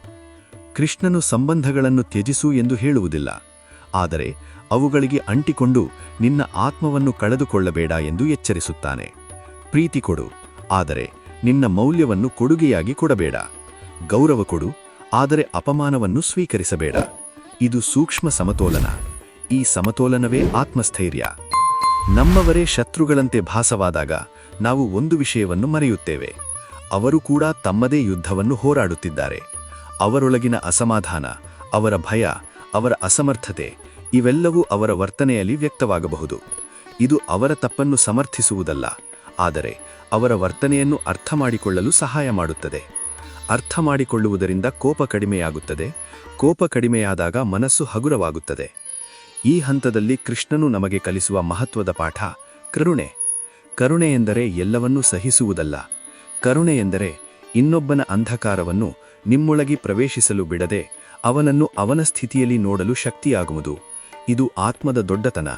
ಕೃಷ್ಣನು ಸಂಬಂಧಗಳನ್ನು ತ್ಯಜಿಸು ಎಂದು ಹೇಳುವುದಿಲ್ಲ, ಆದರೆ ಅವುಗಳಿಗೆ ಅಂಟಿಕೊಂಡು ನಿನ್ನ ಆತ್ಮವನ್ನು ಕಳೆದುಕೊಳ್ಳಬೇಡ ಎಂದು ಎಚ್ಚರಿಸುತ್ತಾನೆ. ಪ್ರೀತಿ ಕೊಡು, ಆದರೆ ನಿನ್ನ ಮೌಲ್ಯವನ್ನು ಕೊಡುಗೆಯಾಗಿ ಕೊಡಬೇಡ. ಗೌರವ ಕೊಡು, ಆದರೆ ಅಪಮಾನವನ್ನು ಸ್ವೀಕರಿಸಬೇಡ. ಇದು ಸೂಕ್ಷ್ಮ ಸಮತೋಲನ. ಈ ಸಮತೋಲನವೇ ಆತ್ಮಸ್ಥೈರ್ಯ. ನಮ್ಮವರೇ ಶತ್ರುಗಳಂತೆ ಭಾಸವಾದಾಗ ನಾವು ಒಂದು ವಿಷಯವನ್ನು ಮರೆಯುತ್ತೇವೆ. ಅವರು ಕೂಡ ತಮ್ಮದೇ ಯುದ್ಧವನ್ನು ಹೋರಾಡುತ್ತಿದ್ದಾರೆ. ಅವರೊಳಗಿನ ಅಸಮಾಧಾನ, ಅವರ ಭಯ, ಅವರ ಅಸಮರ್ಥತೆ ಇವೆಲ್ಲವೂ ಅವರ ವರ್ತನೆಯಲ್ಲಿ ವ್ಯಕ್ತವಾಗಬಹುದು. ಇದು ಅವರ ತಪ್ಪನ್ನು ಸಮರ್ಥಿಸುವುದಲ್ಲ, ಆದರೆ ಅವರ ವರ್ತನೆಯನ್ನು ಅರ್ಥ ಮಾಡಿಕೊಳ್ಳಲು ಸಹಾಯ ಮಾಡುತ್ತದೆ. ಅರ್ಥ ಮಾಡಿಕೊಳ್ಳುವುದರಿಂದ ಕೋಪ ಕಡಿಮೆಯಾಗುತ್ತದೆ. ಕೋಪ ಕಡಿಮೆಯಾದಾಗ ಮನಸ್ಸು ಹಗುರವಾಗುತ್ತದೆ. ಈ ಹಂತದಲ್ಲಿ ಕೃಷ್ಣನು ನಮಗೆ ಕಲಿಸುವ ಮಹತ್ವದ ಪಾಠ ಕರುಣೆ. ಕರುಣೆ ಎಂದರೆ ಎಲ್ಲವನ್ನೂ ಸಹಿಸುವುದಲ್ಲ. ಕರುಣೆ ಎಂದರೆ ಇನ್ನೊಬ್ಬನ ಅಂಧಕಾರವನ್ನು ನಿಮ್ಮೊಳಗೆ ಪ್ರವೇಶಿಸಲು ಬಿಡದೆ ಅವನನ್ನು ಅವನ ಸ್ಥಿತಿಯಲ್ಲಿ ನೋಡಲು ಶಕ್ತಿಯಾಗುವುದು. ಇದು ಆತ್ಮದ ದೊಡ್ಡತನ.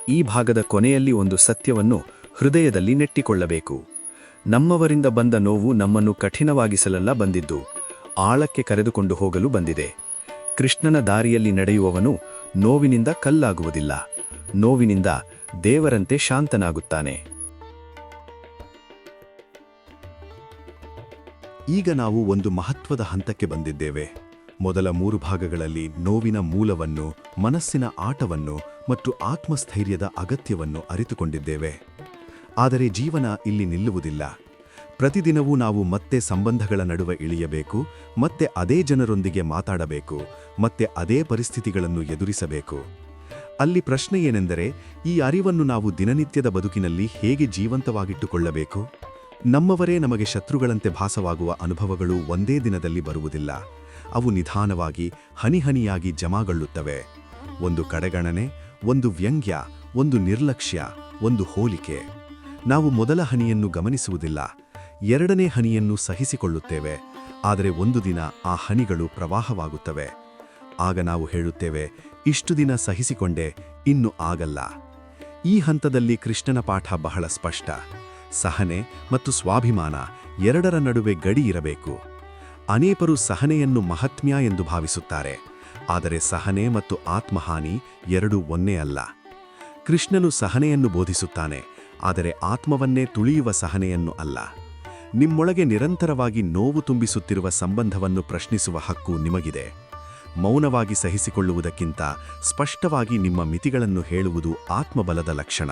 ಈ ಭಾಗದ ಕೊನೆಯಲ್ಲಿ ಒಂದು ಸತ್ಯವನ್ನು ಹೃದಯದಲ್ಲಿ ನೆಟ್ಟಿಕೊಳ್ಳಬೇಕು. ನಮ್ಮವರಿಂದ ಬಂದ ನೋವು ನಮ್ಮನ್ನು ಕಠಿಣವಾಗಿಸಲಲ್ಲ ಬಂದಿದ್ದು, ಆಳಕ್ಕೆ ಕರೆದುಕೊಂಡು ಹೋಗಲು ಬಂದಿದೆ. ಕೃಷ್ಣನ ದಾರಿಯಲ್ಲಿ ನಡೆಯುವವನು ನೋವಿನಿಂದ ಕಲ್ಲಾಗುವುದಿಲ್ಲ, ನೋವಿನಿಂದ ದೇವರಂತೆ ಶಾಂತನಾಗುತ್ತಾನೆ. ಈಗ ನಾವು ಒಂದು ಮಹತ್ವದ ಹಂತಕ್ಕೆ ಬಂದಿದ್ದೇವೆ. ಮೊದಲ 3 ಭಾಗಗಳಲ್ಲಿ ನೋವಿನ ಮೂಲವನ್ನು, ಮನಸ್ಸಿನ ಆಟವನ್ನು ಮತ್ತು ಆತ್ಮಸ್ಥೈರ್ಯದ ಅಗತ್ಯವನ್ನು ಅರಿತುಕೊಂಡಿದ್ದೇವೆ. ಆದರೆ ಜೀವನ ಇಲ್ಲಿ ನಿಲ್ಲುವುದಿಲ್ಲ. ಪ್ರತಿದಿನವೂ ನಾವು ಮತ್ತೆ ಸಂಬಂಧಗಳ ನಡುವೆ ಇಳಿಯಬೇಕು, ಮತ್ತೆ ಅದೇ ಜನರೊಂದಿಗೆ ಮಾತಾಡಬೇಕು, ಮತ್ತೆ ಅದೇ ಪರಿಸ್ಥಿತಿಗಳನ್ನು ಎದುರಿಸಬೇಕು. ಅಲ್ಲಿ ಪ್ರಶ್ನೆ ಏನೆಂದರೆ, ಈ ಅರಿವನ್ನು ನಾವು ದಿನನಿತ್ಯದ ಬದುಕಿನಲ್ಲಿ ಹೇಗೆ ಜೀವಂತವಾಗಿಟ್ಟುಕೊಳ್ಳಬೇಕು? ನಮ್ಮವರೇ ನಮಗೆ ಶತ್ರುಗಳಂತೆ ಭಾಸವಾಗುವ ಅನುಭವಗಳು ಒಂದೇ ದಿನದಲ್ಲಿ ಬರುವುದಿಲ್ಲ. ಅವು ನಿಧಾನವಾಗಿ, ಹನಿಹನಿಯಾಗಿ ಜಮಾಗೊಳ್ಳುತ್ತವೆ. ಒಂದು ಕಡೆಗಣನೆ, ಒಂದು ವ್ಯಂಗ್ಯ, ಒಂದು ನಿರ್ಲಕ್ಷ್ಯ, ಒಂದು ಹೋಲಿಕೆ. ನಾವು ಮೊದಲ ಹನಿಯನ್ನು ಗಮನಿಸುವುದಿಲ್ಲ, ಎರಡನೇ ಹನಿಯನ್ನು ಸಹಿಸಿಕೊಳ್ಳುತ್ತೇವೆ. ಆದರೆ ಒಂದು ದಿನ ಆ ಹನಿಗಳು ಪ್ರವಾಹವಾಗುತ್ತವೆ. ಆಗ ನಾವು ಹೇಳುತ್ತೇವೆ, ಇಷ್ಟು ದಿನ ಸಹಿಸಿಕೊಂಡೆ, ಇನ್ನು ಆಗಲ್ಲ. ಈ ಹಂತದಲ್ಲಿ ಕೃಷ್ಣನ ಪಾಠ ಬಹಳ ಸ್ಪಷ್ಟ. ಸಹನೆ ಮತ್ತು ಸ್ವಾಭಿಮಾನ ಎರಡರ ನಡುವೆ ಗಡಿ ಇರಬೇಕು. ಅನೇಕರು ಸಹನೆಯನ್ನು ಮಹಾತ್ಮ್ಯ ಎಂದು ಭಾವಿಸುತ್ತಾರೆ, ಆದರೆ ಸಹನೆ ಮತ್ತು ಆತ್ಮಹಾನಿ ಎರಡೂ ಒಂದೇ ಅಲ್ಲ. ಕೃಷ್ಣನು ಸಹನೆಯನ್ನು ಬೋಧಿಸುತ್ತಾನೆ, ಆದರೆ ಆತ್ಮವನ್ನೇ ತುಳಿಯುವ ಸಹನೆಯನ್ನು ಅಲ್ಲ. ನಿಮ್ಮೊಳಗೆ ನಿರಂತರವಾಗಿ ನೋವು ತುಂಬಿಸುತ್ತಿರುವ ಸಂಬಂಧವನ್ನು ಪ್ರಶ್ನಿಸುವ ಹಕ್ಕು ನಿಮಗಿದೆ. ಮೌನವಾಗಿ ಸಹಿಸಿಕೊಳ್ಳುವುದಕ್ಕಿಂತ ಸ್ಪಷ್ಟವಾಗಿ ನಿಮ್ಮ ಮಿತಿಗಳನ್ನು ಹೇಳುವುದು ಆತ್ಮಬಲದ ಲಕ್ಷಣ.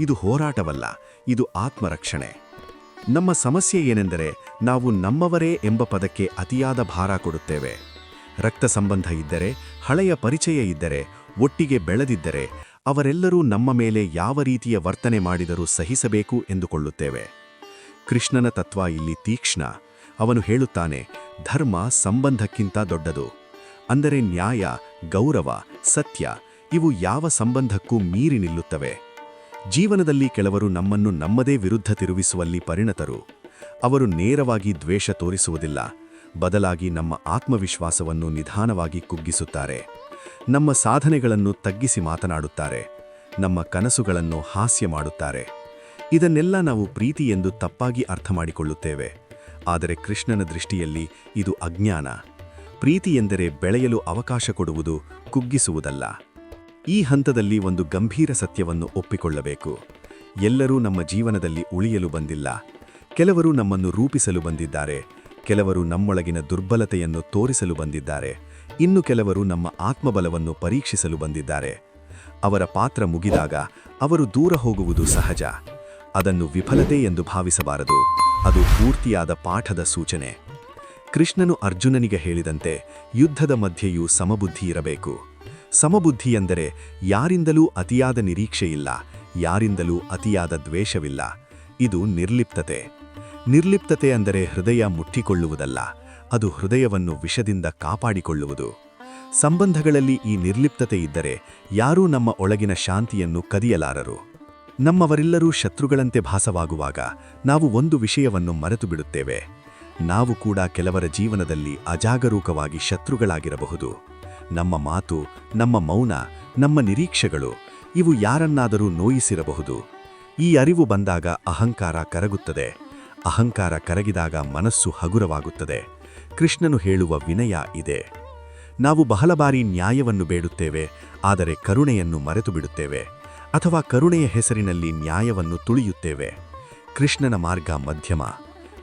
ಇದು ಹೋರಾಟವಲ್ಲ, ಇದು ಆತ್ಮರಕ್ಷಣೆ. ನಮ್ಮ ಸಮಸ್ಯೆ ಏನೆಂದರೆ, ನಾವು ನಮ್ಮವರೇ ಎಂಬ ಪದಕ್ಕೆ ಅತಿಯಾದ ಭಾರ ಕೊಡುತ್ತೇವೆ. ರಕ್ತ ಸಂಬಂಧ ಇದ್ದರೆ, ಹಳೆಯ ಪರಿಚಯ ಇದ್ದರೆ, ಒಟ್ಟಿಗೆ ಬೆಳೆದಿದ್ದರೆ ಅವರೆಲ್ಲರೂ ನಮ್ಮ ಮೇಲೆ ಯಾವ ರೀತಿಯ ವರ್ತನೆ ಮಾಡಿದರೂ ಸಹಿಸಬೇಕು ಎಂದುಕೊಳ್ಳುತ್ತೇವೆ. ಕೃಷ್ಣನ ತತ್ವ ಇಲ್ಲಿ ತೀಕ್ಷ್ಣ. ಅವನು ಹೇಳುತ್ತಾನೆ, ಧರ್ಮ ಸಂಬಂಧಕ್ಕಿಂತ ದೊಡ್ಡದು. ಅಂದರೆ ನ್ಯಾಯ, ಗೌರವ, ಸತ್ಯ ಇವು ಯಾವ ಸಂಬಂಧಕ್ಕೂ ಮೀರಿ ನಿಲ್ಲುತ್ತವೆ. ಜೀವನದಲ್ಲಿ ಕೆಲವರು ನಮ್ಮನ್ನು ನಮ್ಮದೇ ವಿರುದ್ಧ ತಿರುಗಿಸುವಲ್ಲಿ ಪರಿಣತರು. ಅವರು ನೇರವಾಗಿ ದ್ವೇಷ ತೋರಿಸುವುದಿಲ್ಲ, ಬದಲಾಗಿ ನಮ್ಮ ಆತ್ಮವಿಶ್ವಾಸವನ್ನು ನಿಧಾನವಾಗಿ ಕುಗ್ಗಿಸುತ್ತಾರೆ. ನಮ್ಮ ಸಾಧನೆಗಳನ್ನು ತಗ್ಗಿಸಿ ಮಾತನಾಡುತ್ತಾರೆ, ನಮ್ಮ ಕನಸುಗಳನ್ನು ಹಾಸ್ಯ ಮಾಡುತ್ತಾರೆ. ಇದನ್ನೆಲ್ಲ ನಾವು ಪ್ರೀತಿ ಎಂದು ತಪ್ಪಾಗಿ ಅರ್ಥ ಮಾಡಿಕೊಳ್ಳುತ್ತೇವೆ. ಆದರೆ ಕೃಷ್ಣನ ದೃಷ್ಟಿಯಲ್ಲಿ ಇದು ಅಜ್ಞಾನ. ಪ್ರೀತಿ ಎಂದರೆ ಬೆಳೆಯಲು ಅವಕಾಶ ಕೊಡುವುದು, ಕುಗ್ಗಿಸುವುದಲ್ಲ. ಈ ಹಂತದಲ್ಲಿ ಒಂದು ಗಂಭೀರ ಸತ್ಯವನ್ನು ಒಪ್ಪಿಕೊಳ್ಳಬೇಕು. ಎಲ್ಲರೂ ನಮ್ಮ ಜೀವನದಲ್ಲಿ ಉಳಿಯಲು ಬಂದಿಲ್ಲ. ಕೆಲವರು ನಮ್ಮನ್ನು ರೂಪಿಸಲು ಬಂದಿದ್ದಾರೆ, ಕೆಲವರು ನಮ್ಮೊಳಗಿನ ದುರ್ಬಲತೆಯನ್ನು ತೋರಿಸಲು ಬಂದಿದ್ದಾರೆ, ಇನ್ನು ಕೆಲವರು ನಮ್ಮ ಆತ್ಮಬಲವನ್ನು ಪರೀಕ್ಷಿಸಲು ಬಂದಿದ್ದಾರೆ. ಅವರ ಪಾತ್ರ ಮುಗಿದಾಗ ಅವರು ದೂರ ಹೋಗುವುದು ಸಹಜ. ಅದನ್ನು ವಿಫಲತೆ ಎಂದು ಭಾವಿಸಬಾರದು, ಅದು ಪೂರ್ತಿಯಾದ ಪಾಠದ ಸೂಚನೆ. ಕೃಷ್ಣನು ಅರ್ಜುನನಿಗೆ ಹೇಳಿದಂತೆ, ಯುದ್ಧದ ಮಧ್ಯೆಯೂ ಸಮಬುದ್ಧಿ ಇರಬೇಕು. ಸಮಬುದ್ಧಿ ಎಂದರೆ ಯಾರಿಂದಲೂ ಅತಿಯಾದ ನಿರೀಕ್ಷೆಯಿಲ್ಲ, ಯಾರಿಂದಲೂ ಅತಿಯಾದ ದ್ವೇಷವಿಲ್ಲ. ಇದು ನಿರ್ಲಿಪ್ತತೆ. ನಿರ್ಲಿಪ್ತತೆ ಅಂದರೆ ಹೃದಯ ಮುಟ್ಟಿಕೊಳ್ಳುವುದಲ್ಲ, ಅದು ಹೃದಯವನ್ನು ವಿಷದಿಂದ ಕಾಪಾಡಿಕೊಳ್ಳುವುದು. ಸಂಬಂಧಗಳಲ್ಲಿ ಈ ನಿರ್ಲಿಪ್ತತೆ ಇದ್ದರೆ ಯಾರೂ ನಮ್ಮ ಒಳಗಿನ ಶಾಂತಿಯನ್ನು ಕದಿಯಲಾರರು. ನಮ್ಮವರೆಲ್ಲರೂ ಶತ್ರುಗಳಂತೆ ಭಾಸವಾಗುವಾಗ ನಾವು ಒಂದು ವಿಷಯವನ್ನು ಮರೆತು ಬಿಡುತ್ತೇವೆ. ನಾವು ಕೂಡ ಕೆಲವರ ಜೀವನದಲ್ಲಿ ಅಜಾಗರೂಕವಾಗಿ ಶತ್ರುಗಳಾಗಿರಬಹುದು. ನಮ್ಮ ಮಾತು, ನಮ್ಮ ಮೌನ, ನಮ್ಮ ನಿರೀಕ್ಷೆಗಳು ಇವು ಯಾರನ್ನಾದರೂ ನೋಯಿಸಿರಬಹುದು. ಈ ಅರಿವು ಬಂದಾಗ ಅಹಂಕಾರ ಕರಗುತ್ತದೆ. ಅಹಂಕಾರ ಕರಗಿದಾಗ ಮನಸ್ಸು ಹಗುರವಾಗುತ್ತದೆ. ಕೃಷ್ಣನು ಹೇಳುವ ವಿನಯ ಇದೆ. ನಾವು ಬಹಳ ಬಾರಿ ನ್ಯಾಯವನ್ನು ಬೇಡುತ್ತೇವೆ, ಆದರೆ ಕರುಣೆಯನ್ನು ಮರೆತು ಬಿಡುತ್ತೇವೆ, ಅಥವಾ ಕರುಣೆಯ ಹೆಸರಿನಲ್ಲಿ ನ್ಯಾಯವನ್ನು ತುಳಿಯುತ್ತೇವೆ. ಕೃಷ್ಣನ ಮಾರ್ಗ ಮಧ್ಯಮ.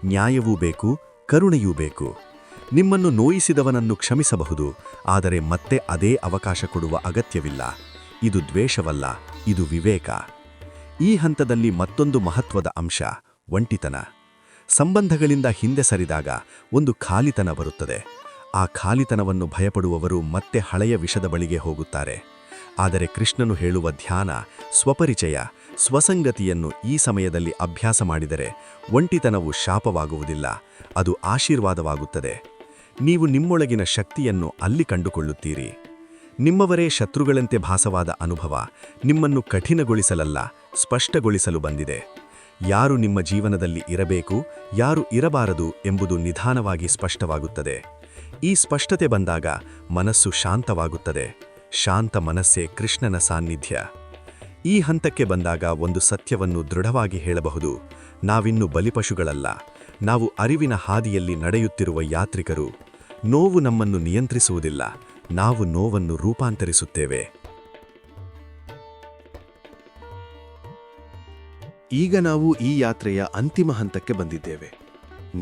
ನ್ಯಾಯವೂ ಬೇಕು, ಕರುಣೆಯೂ ಬೇಕು. ನಿಮ್ಮನ್ನು ನೋಯಿಸಿದವನನ್ನು ಕ್ಷಮಿಸಬಹುದು, ಆದರೆ ಮತ್ತೆ ಅದೇ ಅವಕಾಶ ಕೊಡುವ ಅಗತ್ಯವಿಲ್ಲ. ಇದು ದ್ವೇಷವಲ್ಲ, ಇದು ವಿವೇಕ. ಈ ಹಂತದಲ್ಲಿ ಮತ್ತೊಂದು ಮಹತ್ವದ ಅಂಶ ಒಂಟಿತನ. ಸಂಬಂಧಗಳಿಂದ ಹಿಂದೆ ಸರಿದಾಗ ಒಂದು ಖಾಲಿತನ ಬರುತ್ತದೆ. ಆ ಖಾಲಿತನವನ್ನು ಭಯಪಡುವವರು ಮತ್ತೆ ಹಳೆಯ ವಿಷದ ಬಳಿಗೆ ಹೋಗುತ್ತಾರೆ. ಆದರೆ ಕೃಷ್ಣನು ಹೇಳುವ ಧ್ಯಾನ, ಸ್ವಪರಿಚಯ, ಸ್ವಸಂಗತಿಯನ್ನು ಈ ಸಮಯದಲ್ಲಿ ಅಭ್ಯಾಸ ಮಾಡಿದರೆ ಒಂಟಿತನವು ಶಾಪವಾಗುವುದಿಲ್ಲ, ಅದು ಆಶೀರ್ವಾದವಾಗುತ್ತದೆ. ನೀವು ನಿಮ್ಮೊಳಗಿನ ಶಕ್ತಿಯನ್ನು ಅಲ್ಲಿ ಕಂಡುಕೊಳ್ಳುತ್ತೀರಿ. ನಿಮ್ಮವರೇ ಶತ್ರುಗಳಂತೆ ಭಾಸವಾದ ಅನುಭವ ನಿಮ್ಮನ್ನು ಕಠಿಣಗೊಳಿಸಲಲ್ಲ, ಸ್ಪಷ್ಟಗೊಳಿಸಲು ಬಂದಿದೆ. ಯಾರು ನಿಮ್ಮ ಜೀವನದಲ್ಲಿ ಇರಬೇಕು, ಯಾರು ಇರಬಾರದು ಎಂಬುದು ನಿಧಾನವಾಗಿ ಸ್ಪಷ್ಟವಾಗುತ್ತದೆ. ಈ ಸ್ಪಷ್ಟತೆ ಬಂದಾಗ ಮನಸ್ಸು ಶಾಂತವಾಗುತ್ತದೆ. ಶಾಂತ ಮನಸ್ಸೇ ಕೃಷ್ಣನ ಸಾನ್ನಿಧ್ಯ. ಈ ಹಂತಕ್ಕೆ ಬಂದಾಗ ಒಂದು ಸತ್ಯವನ್ನು ದೃಢವಾಗಿ ಹೇಳಬಹುದು: ನಾವಿನ್ನು ಬಲಿಪಶುಗಳಲ್ಲ, ನಾವು ಅರಿವಿನ ಹಾದಿಯಲ್ಲಿ ನಡೆಯುತ್ತಿರುವ ಯಾತ್ರಿಕರು. ನೋವು ನಮ್ಮನ್ನು ನಿಯಂತ್ರಿಸುವುದಿಲ್ಲ, ನಾವು ನೋವನ್ನು ರೂಪಾಂತರಿಸುತ್ತೇವೆ. ಈಗ ನಾವು ಈ ಯಾತ್ರೆಯ ಅಂತಿಮ ಹಂತಕ್ಕೆ ಬಂದಿದ್ದೇವೆ.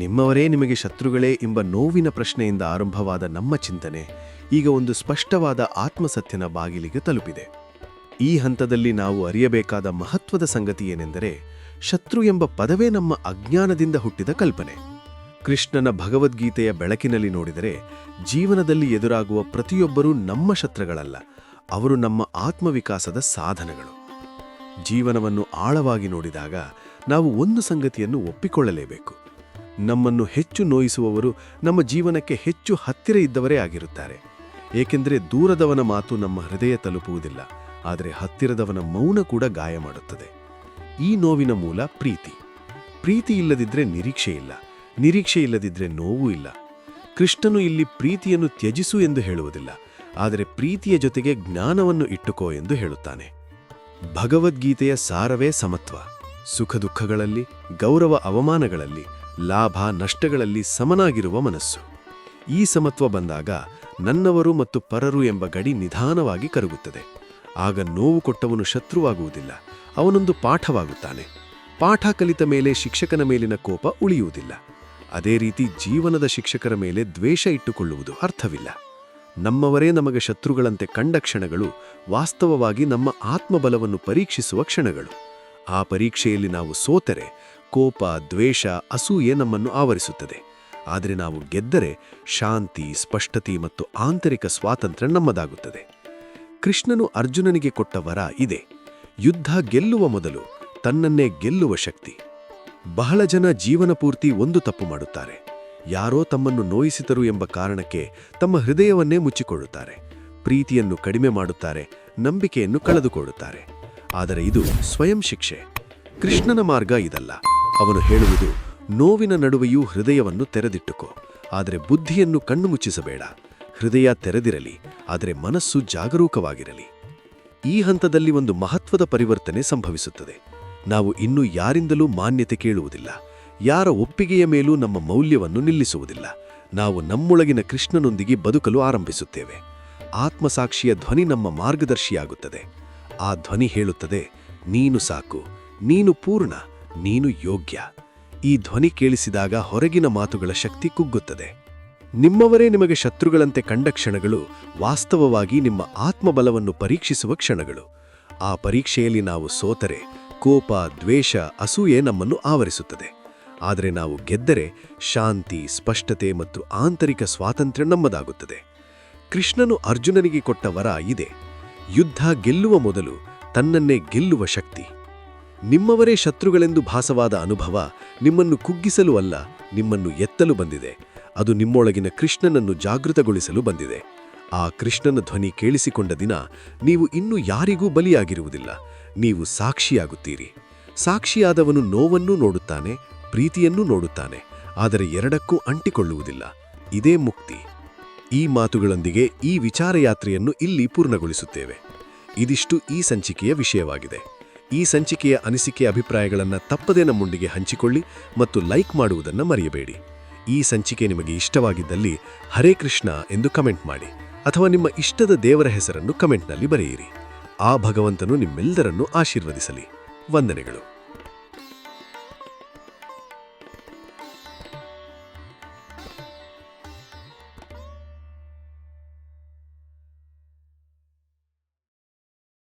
ನಿಮ್ಮವರೇ ನಿಮಗೆ ಶತ್ರುಗಳೇ ಎಂಬ ನೋವಿನ ಪ್ರಶ್ನೆಯಿಂದ ಆರಂಭವಾದ ನಮ್ಮ ಚಿಂತನೆ ಈಗ ಒಂದು ಸ್ಪಷ್ಟವಾದ ಆತ್ಮಸತ್ಯನ ಬಾಗಿಲಿಗೆ ತಲುಪಿದೆ. ಈ ಹಂತದಲ್ಲಿ ನಾವು ಅರಿಯಬೇಕಾದ ಮಹತ್ವದ ಸಂಗತಿ ಏನೆಂದರೆ, ಶತ್ರು ಎಂಬ ಪದವೇ ನಮ್ಮ ಅಜ್ಞಾನದಿಂದ ಹುಟ್ಟಿದ ಕಲ್ಪನೆ. ಕೃಷ್ಣನ ಭಗವದ್ಗೀತೆಯ ಬೆಳಕಿನಲ್ಲಿ ನೋಡಿದರೆ, ಜೀವನದಲ್ಲಿ ಎದುರಾಗುವ ಪ್ರತಿಯೊಬ್ಬರೂ ನಮ್ಮ ಶತ್ರುಗಳಲ್ಲ, ಅವರು ನಮ್ಮ ಆತ್ಮವಿಕಾಸದ ಸಾಧನಗಳು. ಜೀವನವನ್ನು ಆಳವಾಗಿ ನೋಡಿದಾಗ ನಾವು ಒಂದು ಸಂಗತಿಯನ್ನು ಒಪ್ಪಿಕೊಳ್ಳಲೇಬೇಕು: ನಮ್ಮನ್ನು ಹೆಚ್ಚು ನೋಯಿಸುವವರು ನಮ್ಮ ಜೀವನಕ್ಕೆ ಹೆಚ್ಚು ಹತ್ತಿರ ಇದ್ದವರೇ ಆಗಿರುತ್ತಾರೆ. ಏಕೆಂದರೆ ದೂರದವನ ಮಾತು ನಮ್ಮ ಹೃದಯ ತಲುಪುವುದಿಲ್ಲ, ಆದರೆ ಹತ್ತಿರದವನ ಮೌನ ಕೂಡ ಗಾಯ ಮಾಡುತ್ತದೆ. ಈ ನೋವಿನ ಮೂಲ ಪ್ರೀತಿ. ಪ್ರೀತಿ ಇಲ್ಲದಿದ್ದರೆ ನಿರೀಕ್ಷೆ ಇಲ್ಲ, ನಿರೀಕ್ಷೆ ಇಲ್ಲದಿದ್ದರೆ ನೋವೂ ಇಲ್ಲ. ಕೃಷ್ಣನು ಇಲ್ಲಿ ಪ್ರೀತಿಯನ್ನು ತ್ಯಜಿಸು ಎಂದು ಹೇಳುವುದಿಲ್ಲ, ಆದರೆ ಪ್ರೀತಿಯ ಜೊತೆಗೆ ಜ್ಞಾನವನ್ನು ಇಟ್ಟುಕೋ ಎಂದು ಹೇಳುತ್ತಾನೆ. ಭಗವದ್ಗೀತೆಯ ಸಾರವೇ ಸಮತ್ವ. ಸುಖ ದುಃಖಗಳಲ್ಲಿ, ಗೌರವ ಅವಮಾನಗಳಲ್ಲಿ, ಲಾಭ ನಷ್ಟಗಳಲ್ಲಿ ಸಮನಾಗಿರುವ ಮನಸ್ಸು. ಈ ಸಮತ್ವ ಬಂದಾಗ ನನ್ನವರು ಮತ್ತು ಪರರು ಎಂಬ ಗಡಿ ನಿಧಾನವಾಗಿ ಕರಗುತ್ತದೆ. ಆಗ ನೋವು ಕೊಟ್ಟವನು ಶತ್ರುವಾಗುವುದಿಲ್ಲ, ಅವನೊಂದು ಪಾಠವಾಗುತ್ತಾನೆ. ಪಾಠ ಕಲಿತ ಮೇಲೆ ಶಿಕ್ಷಕನ ಮೇಲಿನ ಕೋಪ ಉಳಿಯುವುದಿಲ್ಲ. ಅದೇ ರೀತಿ ಜೀವನದ ಶಿಕ್ಷಕರ ಮೇಲೆ ದ್ವೇಷ ಇಟ್ಟುಕೊಳ್ಳುವುದು ಅರ್ಥವಿಲ್ಲ. ನಮ್ಮವರೇ ನಮಗೆ ಶತ್ರುಗಳಂತೆ ಕಂಡ ಕ್ಷಣಗಳು ವಾಸ್ತವವಾಗಿ ನಮ್ಮ ಆತ್ಮಬಲವನ್ನು ಪರೀಕ್ಷಿಸುವ ಕ್ಷಣಗಳು. ಆ ಪರೀಕ್ಷೆಯಲ್ಲಿ ನಾವು ಸೋತರೆ ಕೋಪ, ದ್ವೇಷ, ಅಸೂಯೆ ನಮ್ಮನ್ನು ಆವರಿಸುತ್ತದೆ. ಆದರೆ ನಾವು ಗೆದ್ದರೆ ಶಾಂತಿ, ಸ್ಪಷ್ಟತೆ ಮತ್ತು ಆಂತರಿಕ ಸ್ವಾತಂತ್ರ್ಯ ನಮ್ಮದಾಗುತ್ತದೆ. ಕೃಷ್ಣನು ಅರ್ಜುನನಿಗೆ ಕೊಟ್ಟ ವರ ಇದೆ: ಯುದ್ಧ ಗೆಲ್ಲುವ ಮೊದಲು ತನ್ನನ್ನೇ ಗೆಲ್ಲುವ ಶಕ್ತಿ. ಬಹಳ ಜನ ಜೀವನ ಪೂರ್ತಿ ಒಂದು ತಪ್ಪು ಮಾಡುತ್ತಾರೆ: ಯಾರೋ ತಮ್ಮನ್ನು ನೋಯಿಸಿದರು ಎಂಬ ಕಾರಣಕ್ಕೆ ತಮ್ಮ ಹೃದಯವನ್ನೇ ಮುಚ್ಚಿಕೊಳ್ಳುತ್ತಾರೆ, ಪ್ರೀತಿಯನ್ನು ಕಡಿಮೆ ಮಾಡುತ್ತಾರೆ, ನಂಬಿಕೆಯನ್ನು ಕಳೆದುಕೊಳ್ಳುತ್ತಾರೆ. ಆದರೆ ಇದು ಸ್ವಯಂ ಶಿಕ್ಷೆ. ಕೃಷ್ಣನ ಮಾರ್ಗ ಇದಲ್ಲ. ಅವನು ಹೇಳುವುದು: ನೋವಿನ ನಡುವೆಯೂ ಹೃದಯವನ್ನು ತೆರೆದಿಟ್ಟುಕೋ, ಆದರೆ ಬುದ್ಧಿಯನ್ನು ಕಣ್ಣು ಮುಚ್ಚಿಸಬೇಡ. ಹೃದಯ ತೆರೆದಿರಲಿ, ಆದರೆ ಮನಸ್ಸು ಜಾಗರೂಕವಾಗಿರಲಿ. ಈ ಹಂತದಲ್ಲಿ ಒಂದು ಮಹತ್ವದ ಪರಿವರ್ತನೆ ಸಂಭವಿಸುತ್ತದೆ. ನಾವು ಇನ್ನು ಯಾರಿಂದಲೂ ಮಾನ್ಯತೆ ಕೇಳುವುದಿಲ್ಲ, ಯಾರ ಒಪ್ಪಿಗೆಯ ಮೇಲೂ ನಮ್ಮ ಮೌಲ್ಯವನ್ನು ನಿಲ್ಲಿಸುವುದಿಲ್ಲ. ನಾವು ನಮ್ಮೊಳಗಿನ ಕೃಷ್ಣನೊಂದಿಗೆ ಬದುಕಲು ಆರಂಭಿಸುತ್ತೇವೆ. ಆತ್ಮಸಾಕ್ಷಿಯ ಧ್ವನಿ ನಮ್ಮ ಮಾರ್ಗದರ್ಶಿಯಾಗುತ್ತದೆ. ಆ ಧ್ವನಿ ಹೇಳುತ್ತದೆ: ನೀನು ಸಾಕು, ನೀನು ಪೂರ್ಣ, ನೀನು ಯೋಗ್ಯ. ಈ ಧ್ವನಿ ಕೇಳಿಸಿದಾಗ ಹೊರಗಿನ ಮಾತುಗಳ ಶಕ್ತಿ ಕುಗ್ಗುತ್ತದೆ. ನಿಮ್ಮವರೇ ನಿಮಗೆ ಶತ್ರುಗಳಂತೆ ಕಂಡ ಕ್ಷಣಗಳು ವಾಸ್ತವವಾಗಿ ನಿಮ್ಮ ಆತ್ಮಬಲವನ್ನು ಪರೀಕ್ಷಿಸುವ ಕ್ಷಣಗಳು. ಆ ಪರೀಕ್ಷೆಯಲ್ಲಿ ನಾವು ಸೋತರೆ ಕೋಪ, ದ್ವೇಷ, ಅಸೂಯೆ ನಮ್ಮನ್ನು ಆವರಿಸುತ್ತದೆ. ಆದರೆ ನಾವು ಗೆದ್ದರೆ ಶಾಂತಿ, ಸ್ಪಷ್ಟತೆ ಮತ್ತು ಆಂತರಿಕ ಸ್ವಾತಂತ್ರ್ಯ ನಮ್ಮದಾಗುತ್ತದೆ. ಕೃಷ್ಣನು ಅರ್ಜುನನಿಗೆ ಕೊಟ್ಟ ವರ ಇದೆ: ಯುದ್ಧ ಗೆಲ್ಲುವ ಮೊದಲು ತನ್ನನ್ನೇ ಗೆಲ್ಲುವ ಶಕ್ತಿ. ನಿಮ್ಮವರೇ ಶತ್ರುಗಳೆಂದು ಭಾಸವಾದ ಅನುಭವ ನಿಮ್ಮನ್ನು ಕುಗ್ಗಿಸಲು ಅಲ್ಲ, ನಿಮ್ಮನ್ನು ಎತ್ತಲು ಬಂದಿದೆ. ಅದು ನಿಮ್ಮೊಳಗಿನ ಕೃಷ್ಣನನ್ನು ಜಾಗೃತಗೊಳಿಸಲು ಬಂದಿದೆ. ಆ ಕೃಷ್ಣನ ಧ್ವನಿ ಕೇಳಿಸಿಕೊಂಡ ದಿನ ನೀವು ಇನ್ನೂ ಯಾರಿಗೂ ಬಲಿಯಾಗಿರುವುದಿಲ್ಲ, ನೀವು ಸಾಕ್ಷಿಯಾಗುತ್ತೀರಿ. ಸಾಕ್ಷಿಯಾದವನು ನೋವನ್ನೂ ನೋಡುತ್ತಾನೆ, ಪ್ರೀತಿಯನ್ನೂ ನೋಡುತ್ತಾನೆ, ಆದರೆ ಎರಡಕ್ಕೂ ಅಂಟಿಕೊಳ್ಳುವುದಿಲ್ಲ. ಇದೇ ಮುಕ್ತಿ. ಈ ಮಾತುಗಳೊಂದಿಗೆ ಈ ವಿಚಾರಯಾತ್ರೆಯನ್ನು ಇಲ್ಲಿ ಪೂರ್ಣಗೊಳಿಸುತ್ತೇವೆ. ಇದಿಷ್ಟು ಈ ಸಂಚಿಕೆಯ ವಿಷಯವಾಗಿದೆ. ಈ ಸಂಚಿಕೆಯ ಅನಿಸಿಕೆ, ಅಭಿಪ್ರಾಯಗಳನ್ನು ತಪ್ಪದೇ ನಮ್ಮೊಂದಿಗೆ ಹಂಚಿಕೊಳ್ಳಿ ಮತ್ತು ಲೈಕ್ ಮಾಡುವುದನ್ನು ಮರೆಯಬೇಡಿ. ಈ ಸಂಚಿಕೆ ನಿಮಗೆ ಇಷ್ಟವಾಗಿದ್ದಲ್ಲಿ ಹರೇ ಕೃಷ್ಣ ಎಂದು ಕಮೆಂಟ್ ಮಾಡಿ, ಅಥವಾ ನಿಮ್ಮ ಇಷ್ಟದ ದೇವರ ಹೆಸರನ್ನು ಕಮೆಂಟ್ನಲ್ಲಿ ಬರೆಯಿರಿ. ಆ ಭಗವಂತನು ನಿಮ್ಮೆಲ್ಲರನ್ನೂ ಆಶೀರ್ವದಿಸಲಿ. ವಂದನೆಗಳು.